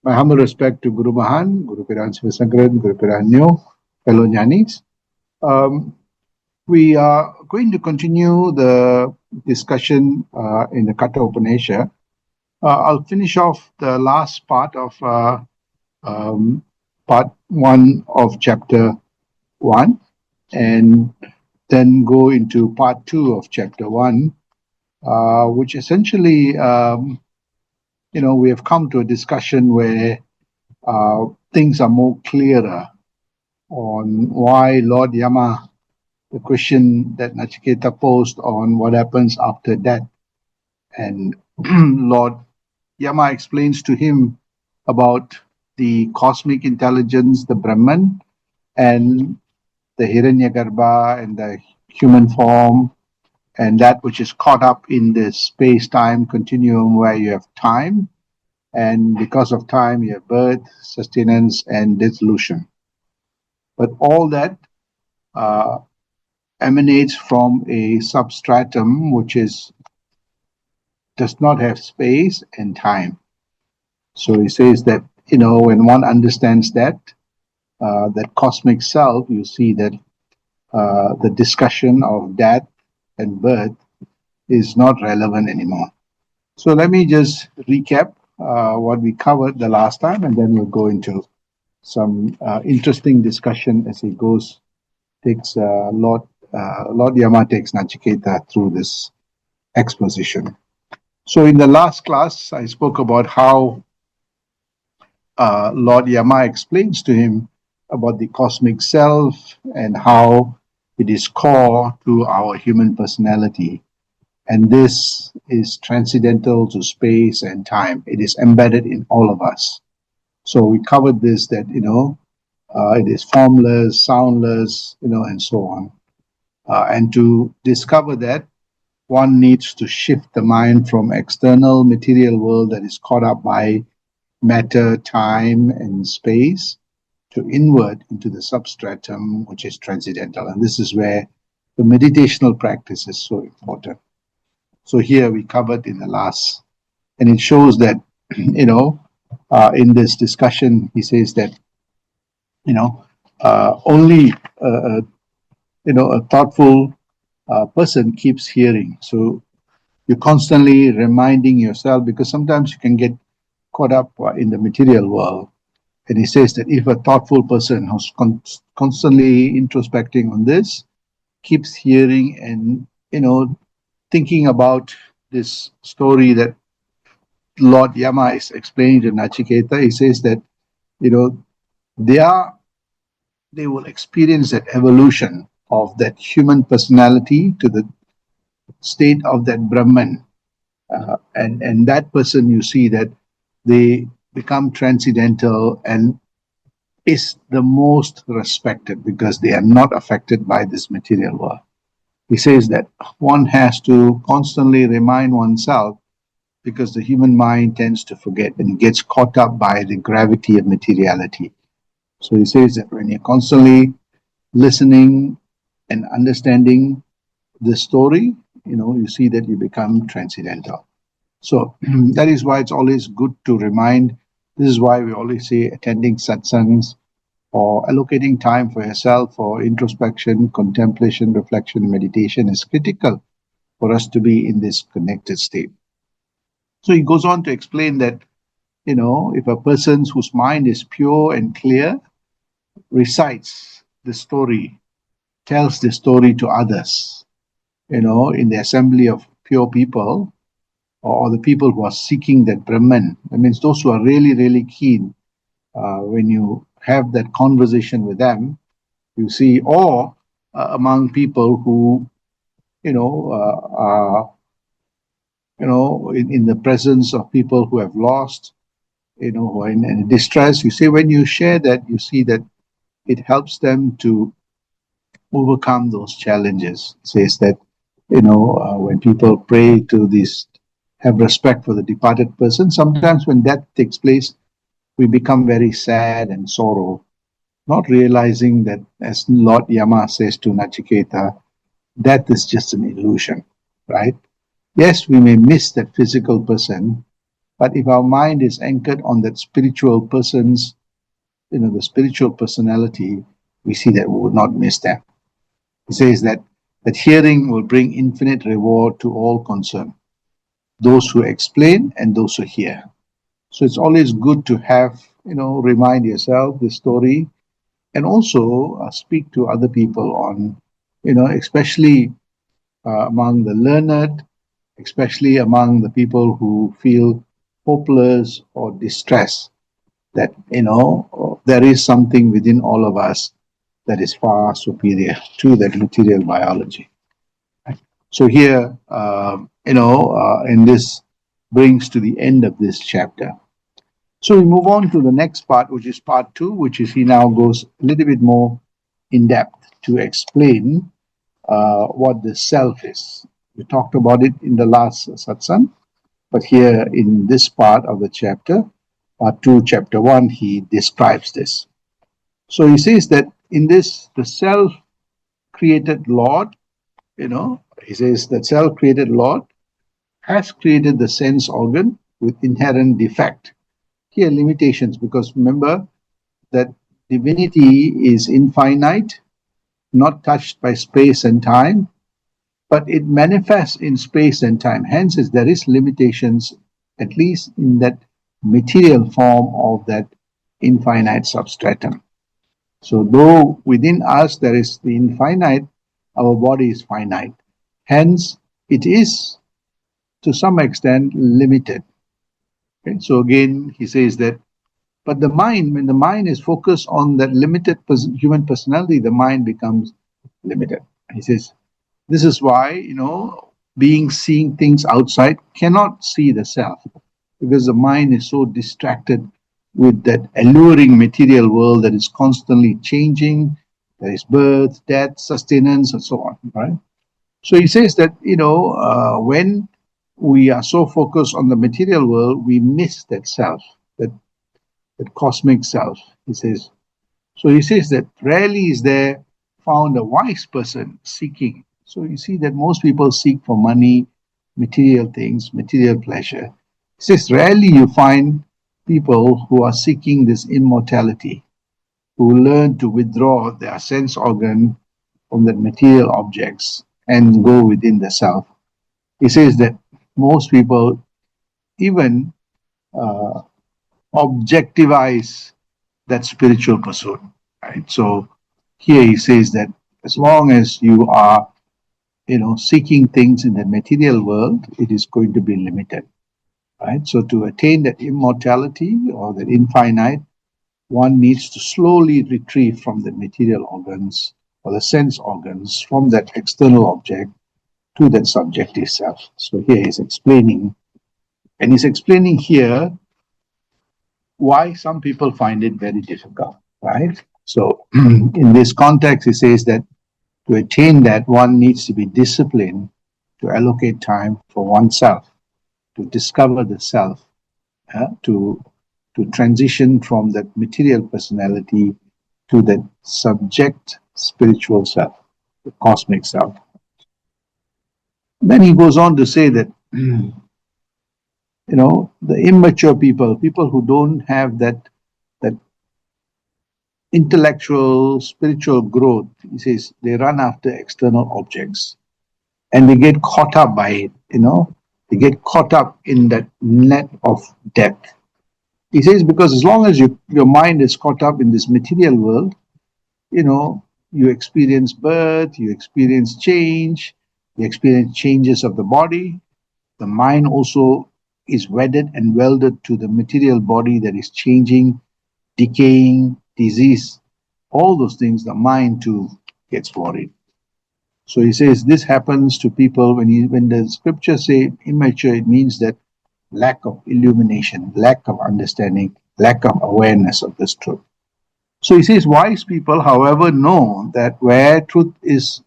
My humble respect to Guru Mahan, Guru Piran Sivasankaran, Guru Piran Nyo, fellow Jnanis. Um, we are going to continue the discussion in the Katha Upanishad. I'll finish off the last part of um, part 1 of chapter 1 and then go into part 2 of chapter 1, which essentially, we have come to a discussion where things are more clearer on why Lord Yama, the question that Nachiketa posed on what happens after death. And Lord Yama explains to him about the cosmic intelligence, the Brahman, and the Hiranyagarbha and the human form, and that which is caught up in this space-time continuum where you have time, and because of time you have birth, sustenance, and dissolution. But all that emanates from a substratum which does not have space and time. So he says that, when one understands that cosmic self, you see that the discussion of death and birth is not relevant anymore. So let me just recap what we covered the last time, and then we'll go into some interesting discussion as he takes Lord Yama takes Nachiketa through this exposition. So in the last class, I spoke about how Lord Yama explains to him about the cosmic self and how it is core to our human personality. And this is transcendental to space and time. It is embedded in all of us. So we covered this, that, it is formless, soundless, and so on. And to discover that, one needs to shift the mind from external material world that is caught up by matter, time, and space to inward into the substratum, which is transcendental. And this is where the meditational practice is so important. So here we covered in the last, and it shows that, in this discussion, he says that, only, a thoughtful person keeps hearing. So you're constantly reminding yourself, because sometimes you can get caught up in the material world. And he says that if a thoughtful person who's constantly introspecting on this, keeps hearing and, thinking about this story that Lord Yama is explaining to Nachiketa, he says that, they will experience that evolution of that human personality to the state of that Brahman. And that person, you see that they become transcendental and is the most respected because they are not affected by this material world. He says that one has to constantly remind oneself, because the human mind tends to forget and gets caught up by the gravity of materiality. So he says that when you're constantly listening and understanding the story, you see that you become transcendental. So that is why it's always good to remind. This is why we always say attending satsangs or allocating time for yourself for introspection, contemplation, reflection, and meditation is critical for us to be in this connected state. So he goes on to explain that, if a person whose mind is pure and clear recites the story, tells the story to others, in the assembly of pure people, or the people who are seeking that Brahman, that means those who are really, really keen, when you have that conversation with them, you see, or among people who, are, in the presence of people who have lost, who are in distress, you see, when you share that, you see that it helps them to overcome those challenges. It says that, when people pray to this, have respect for the departed person, sometimes when that takes place, we become very sad and sorrow, not realizing that, as Lord Yama says to Nachiketa, death is just an illusion, right? Yes, we may miss that physical person, But if our mind is anchored on that spiritual person's, the spiritual personality, we see that we would not miss them. He says that hearing will bring infinite reward to all concerned, those who explain and those who hear. So it's always good to have, remind yourself the story, and also speak to other people on, especially among the learned, especially among the people who feel hopeless or distressed, that, there is something within all of us that is far superior to that material biology. So here, and this brings to the end of this chapter. So we move on to the next part, which is part two, which is he now goes a little bit more in depth to explain what the self is. We talked about it in the last satsang, but here in this part of the chapter, part two, chapter one, he describes this. So he says that in this, the self created Lord, he says that self created Lord has created the sense organ with inherent defect. Here, limitations, because remember that divinity is infinite, not touched by space and time, but it manifests in space and time. Hence, there is limitations, at least in that material form of that infinite substratum. So, though within us there is the infinite, our body is finite. Hence, it is to some extent limited. Okay? So, again, he says that, but the mind, when the mind is focused on that limited human personality, the mind becomes limited. He says, this is why, being seeing things outside cannot see the self, because the mind is so distracted with that alluring material world that is constantly changing. There is birth, death, sustenance, and so on, right? So he says that, when we are so focused on the material world, we miss that self, that cosmic self, he says. So he says that rarely is there found a wise person seeking. So you see that most people seek for money, material things, material pleasure. He says rarely you find people who are seeking this immortality, who learn to withdraw their sense organ from the material objects and go within the self. He says that most people even uh, objectivize that spiritual pursuit, right? So here he says that as long as you are, seeking things in the material world, it is going to be limited, right? So to attain that immortality or that infinite, one needs to slowly retrieve from the material organs or the sense organs from that external object to that subjective self. So here he's explaining, and he's explaining here why some people find it very difficult, right? So in this context, he says that to attain that, one needs to be disciplined to allocate time for oneself, to discover the self, to transition from that material personality to that subject spiritual self, the cosmic self. Then he goes on to say that, the immature people who don't have that intellectual, spiritual growth, he says, they run after external objects and they get caught up by it, they get caught up in that net of death. He says, because as long as your mind is caught up in this material world, you experience birth, you experience change, you experience changes of the body. The mind also is wedded and welded to the material body that is changing, decaying, disease, all those things, the mind too gets worried. So he says this happens to people when the scriptures say immature, it means that lack of illumination, lack of understanding, lack of awareness of this truth. So he says wise people, however, know that where truth is,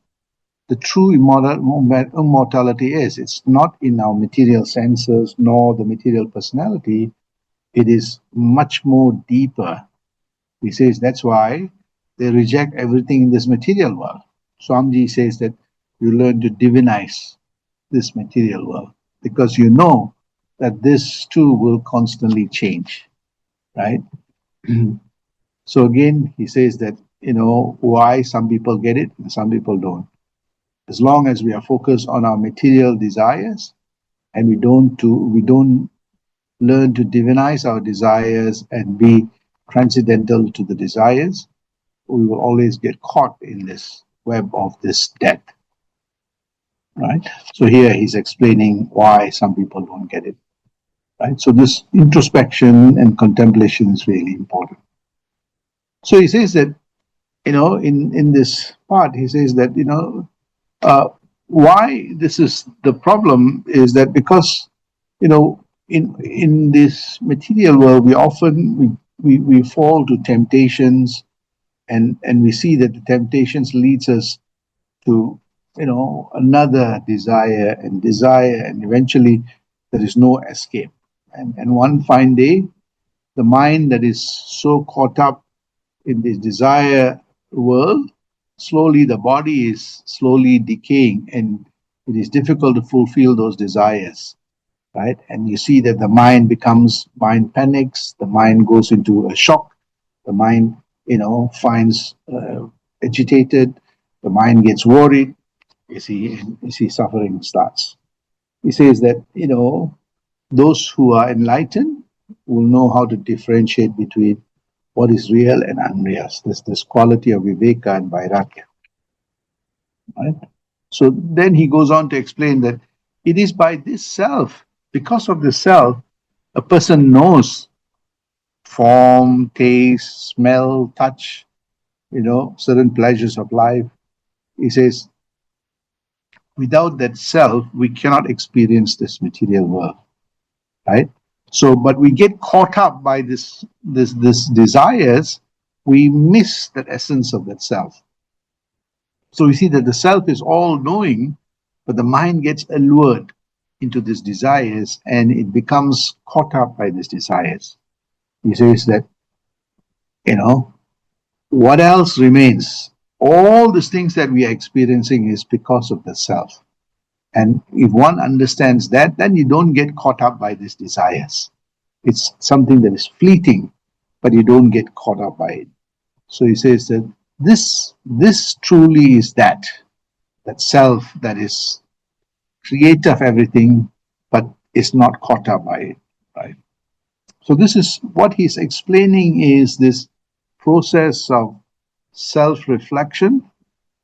the true immortality is. It's not in our material senses nor the material personality. It is much more deeper. He says that's why they reject everything in this material world. Swamiji says that you learn to divinize this material world because you know that this too will constantly change, right? So again, he says that, why some people get it and some people don't. As long as we are focused on our material desires and we don't learn to divinize our desires and be transcendental to the desires, we will always get caught in this web of this death, right? So here he's explaining why some people don't get it, right? So this introspection and contemplation is really important. So he says that, in this part, he says that, uh, why this is the problem is that because, in this material world, we often we fall to temptations, and we see that the temptations leads us to, another desire, and eventually there is no escape. And one fine day, the mind that is so caught up in this desire world, slowly the body is slowly decaying, and it is difficult to fulfill those desires, right? And you see that the mind panics, the mind goes into a shock, the mind, finds agitated, the mind gets worried, and you see suffering starts. He says that, those who are enlightened will know how to differentiate between what is real and unreal. There's this quality of viveka and vairagya, right? So then he goes on to explain that it is by this self, because of the self, a person knows form, taste, smell, touch, certain pleasures of life. He says, without that self, we cannot experience this material world, right? So, but we get caught up by this desires. We miss that essence of that self. So we see that the self is all knowing, but the mind gets allured into these desires and it becomes caught up by these desires. He says that, what else remains? All these things that we are experiencing is because of the self. And if one understands that, then you don't get caught up by these desires. It's something that is fleeting, but you don't get caught up by it. So he says that this truly is that self that is creator of everything, but is not caught up by it, right? So this is what he's explaining, is this process of self-reflection,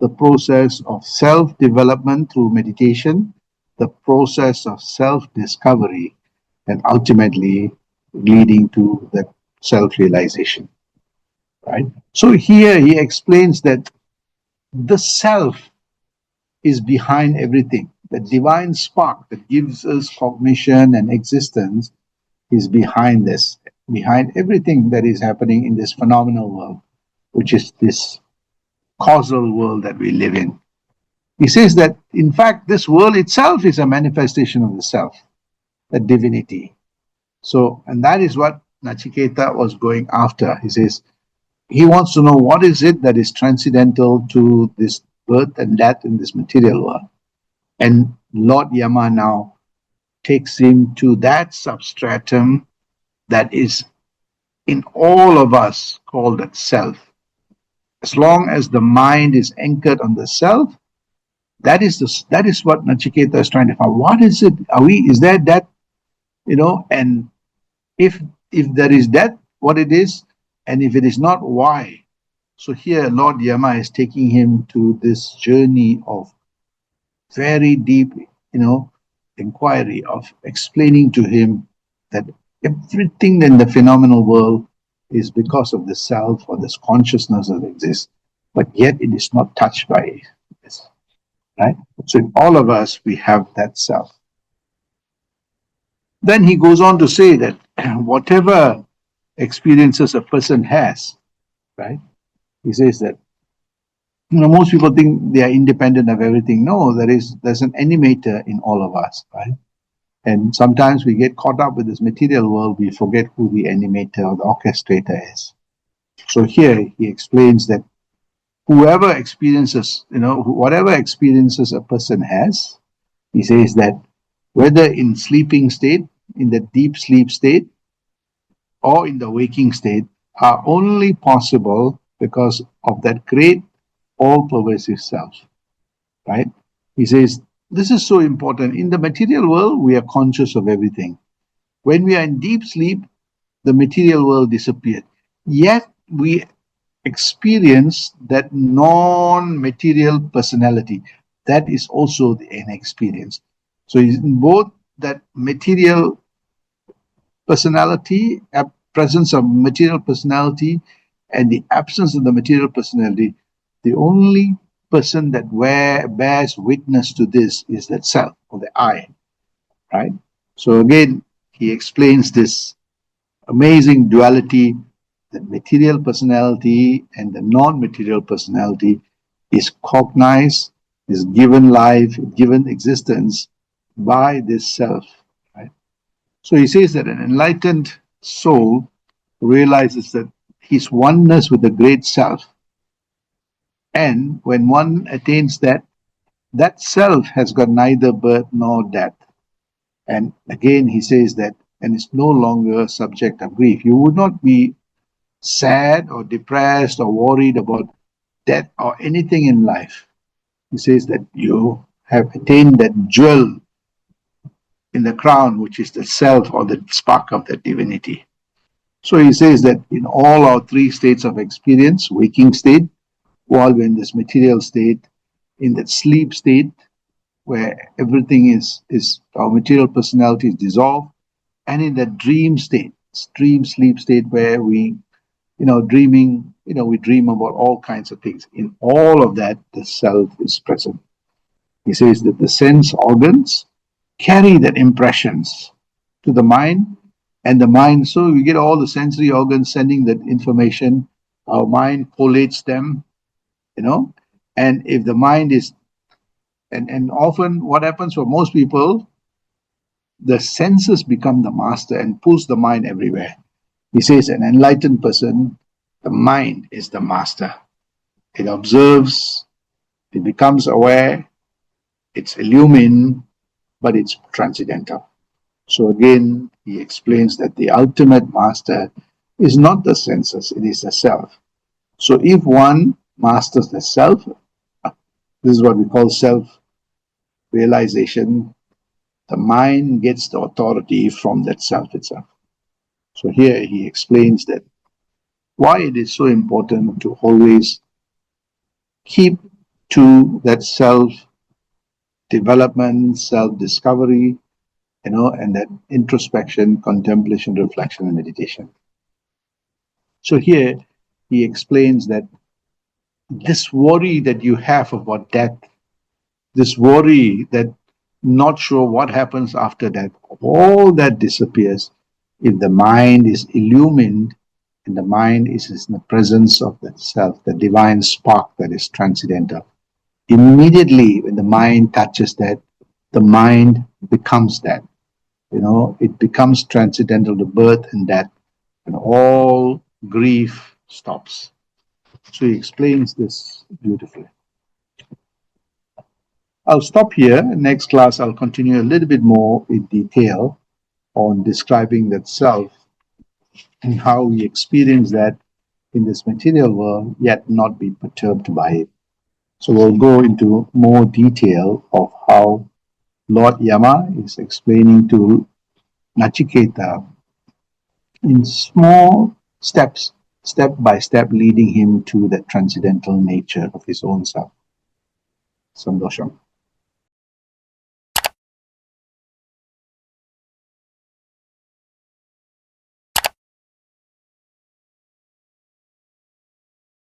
the process of self-development through meditation, the process of self-discovery, and ultimately leading to that self-realization, right? So here he explains that the self is behind everything. The divine spark that gives us cognition and existence is behind this, behind everything that is happening in this phenomenal world, which is this causal world that we live in. He says that, in fact, this world itself is a manifestation of the self, the divinity. So, and that is what Nachiketa was going after. He says he wants to know what is it that is transcendental to this birth and death in this material world. And Lord Yama now takes him to that substratum that is in all of us, called that self. As long as the mind is anchored on the self, that is what Nachiketa is trying to find. What is it? Is there that, and if there is that, what it is, and if it is not, why? So here Lord Yama is taking him to this journey of very deep, inquiry, of explaining to him that everything in the phenomenal world is because of the self or this consciousness that exists, but yet it is not touched by this, right? So in all of us, we have that self. Then he goes on to say that whatever experiences a person has, right? He says that, most people think they are independent of everything. No, there's an animator in all of us, right? And sometimes we get caught up with this material world, we forget who the animator or the orchestrator is. So here he explains that whoever experiences, whatever experiences a person has, he says that whether in sleeping state, in the deep sleep state or in the waking state are only possible because of that great all-pervasive self, right? He says, this is so important. In the material world, we are conscious of everything. When we are in deep sleep, the material world disappeared. Yet we experience that non-material personality. That is also an experience. So in both that material personality, presence of material personality, and the absence of the material personality, the only person that bears witness to this is that self or the I, right? So again, he explains this amazing duality, the material personality and the non-material personality is cognized, is given life, given existence by this self, right? So he says that an enlightened soul realizes that his oneness with the great self, and when one attains that, that self has got neither birth nor death. And again, he says that, and is no longer subject of grief. You would not be sad or depressed or worried about death or anything in life. He says that you have attained that jewel in the crown, which is the self or the spark of the divinity. So he says that in all our three states of experience, waking state, while we're in this material state, in that sleep state, where everything is our material personality is dissolved, and in that dream state, dream sleep state where we dreaming, we dream about all kinds of things. In all of that, the self is present. He says that the sense organs carry that impressions to the mind, and the mind, so we get all the sensory organs sending that information. Our mind collates them, and if the mind is, and often what happens for most people, the senses become the master and pulls the mind everywhere. He says an enlightened person, the mind is the master. It observes, it becomes aware, it's illumined, but it's transcendental. So again, he explains that the ultimate master is not the senses, it is the self. So if one masters the self, this is what we call self-realization, the mind gets the authority from that self itself. So here he explains that why it is so important to always keep to that self development, self discovery, and that introspection, contemplation, reflection, and meditation. So here he explains that this worry that you have about death, this worry that not sure what happens after death, all that disappears if the mind is illumined and the mind is in the presence of that self, the divine spark that is transcendental. Immediately when the mind touches that, the mind becomes that. It becomes transcendental to birth and death, and all grief stops. So he explains this beautifully. I'll stop here. Next class, I'll continue a little bit more in detail on describing that self and how we experience that in this material world, yet not be perturbed by it. So we'll go into more detail of how Lord Yama is explaining to Nachiketa in small steps, step by step, leading him to the transcendental nature of his own self. Sandosham.